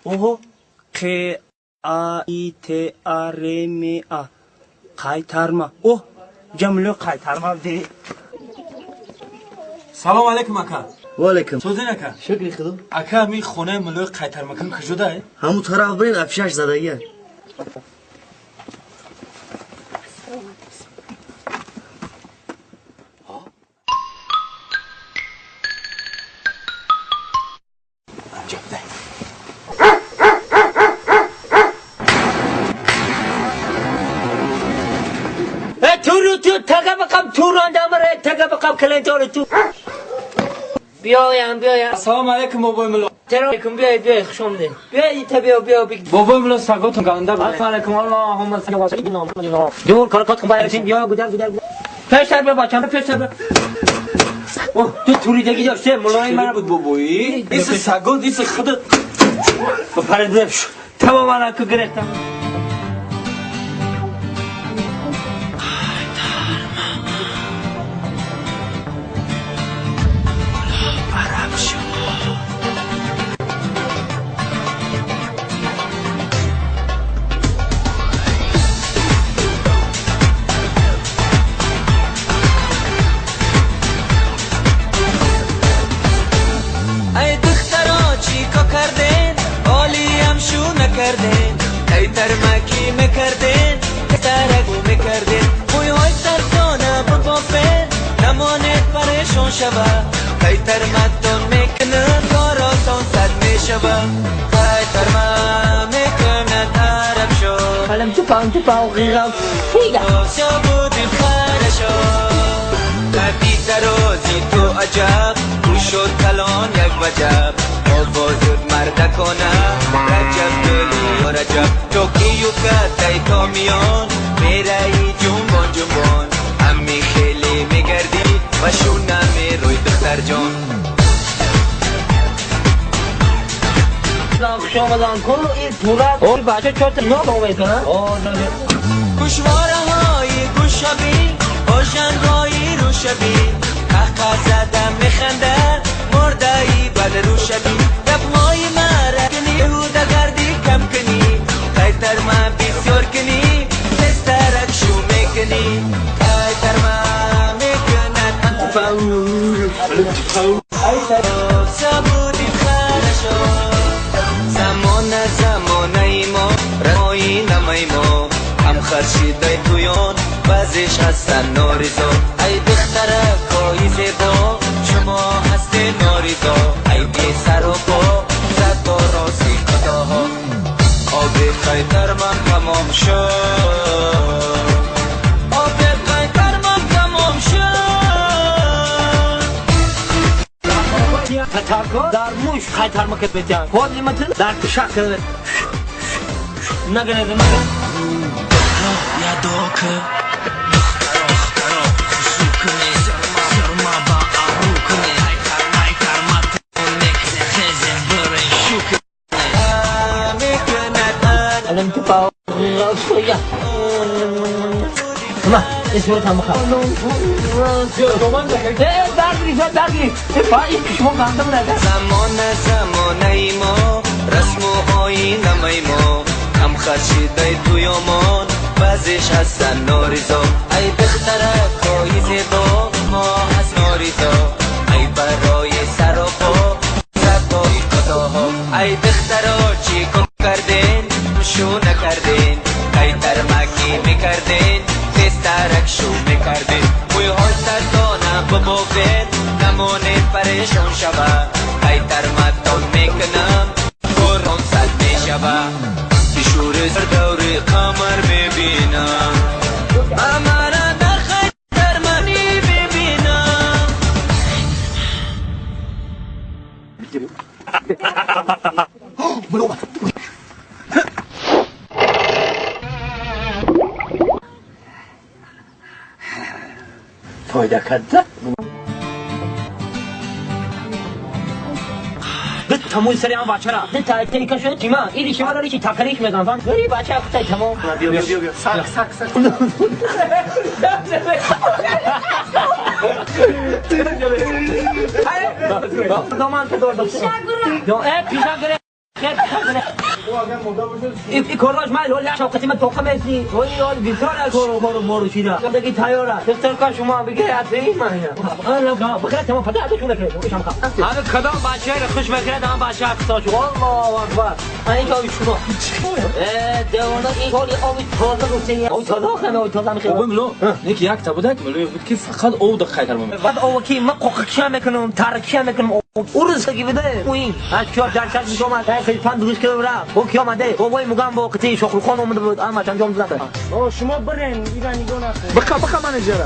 اوه ق ا ای ت ا ر م ا qaytarma. Oh, Jamila qaytarma dedi. سلام علیکم اکا. و علیکم. سوزین اکا. شکری خدا. اکا می خونه ملو qaytarma کن کجاست؟ همون طرف برین افشاش زدگیه. بیا سلام علیکم بابای ملو. علیکم بیا خوش آمدید بیا بابای ملو سگاتون گنده بود. السلام علیکم اللهم صل و سلم دور کارکات باید بیا گودر پیشتر بیا بچه‌م پیشتر بیا اوه تو توریدگی داشته ملای من بود بابایی این سگات این خودت پرندش تماما که گرفتم ترمکی میکردین ترگو میکردین خویهای ترسانه بود بافین نمانید پریشان شوه کای ترمتون میکنن کاراتون صد میشوه کای ترمه میکنن عرب شو حالم تو پاو غیرم فیگا شبودیم خرشو قبی ترازی تو عجب گوشو تلان یک وجب آوازود مردکانه رجب دلی و رجب توکیو کتای تا میان میرایی جنبان امی خیلی میگردی و شونه میروی دختر جان شامدان کن این طورت اون بچه چوت نابا میکنه گوشواره های گوشبی آشن رایی رو شبی حقا زدم میخنده مردهی بد رو شبی دبهای مرکنی هوده گردی کم کنی قیتر ما بسیار کنی بسترک شو میکنی قیتر ما میکند سبودی خرشو زمانه ما رمایی نمای ما هم خرشیده تویان بازش هستن ناریزا ای دختره کایی زیبا شما هستی ناریزا ای بی سر و پا زد با راسی قداها آبی خیتر من تمام شد آبی خیتر من تمام شد تترکا در موش خیتر مکت بیتیم خود لیمتن در تشک نگره یادو که الان تو پاو سویا ما اسمه هم خا درگیری پای شما گندم نده زمانه ما رسم و آیین ما هم خرشیده تویامان بعضیش هستن ناریزا ای بختره کایی زیبا ما هست ناریزا ای برای سر و پا زبای قضاها ای بختره چی کن کردین شو نکردین ای ترمکی میکردین تسترک شو میکردین موی های ترسانه ببافین نمانید پریشان شوه ای ترمتون میکنم قرآن صد میشوه شور سر دوری قمر میبینم امانه در خیتر منی ببینم فایده کرده تموم سری هم بچه را ده تایتنی که شد چیما ایدی شما داری چی تکریش میدن فان بری بچه افتای تمام بیا سک دامان تو دور داشته پیشا گره این کاراش من لول شوکتی من توقع میسی ولی یاد بیشتر از کارو شیدا بگی تایاره دستر کار شما بگه اتری من انا بخير تمام فتحت شو لك ايش عم هذا كذا باشر خش مكره دام باشر اقصاش والله اكبر انا جاي شنو دونا این کاری آبی تازه روسیه او تازه میخوام بابا ملو نیک یک تا بودک ملو بود که فقط او دقیق کلمه بعد او کی ما قوقکشم میکنم ترکشم میکنم اورس کی بده وین اشکار درشت میشم خیلی فن دوش که برام او کی اومده بابای مگم با قتی شغل خون اومده بود اما چند جام زده شما برین ایرانی گونه بخا منیجره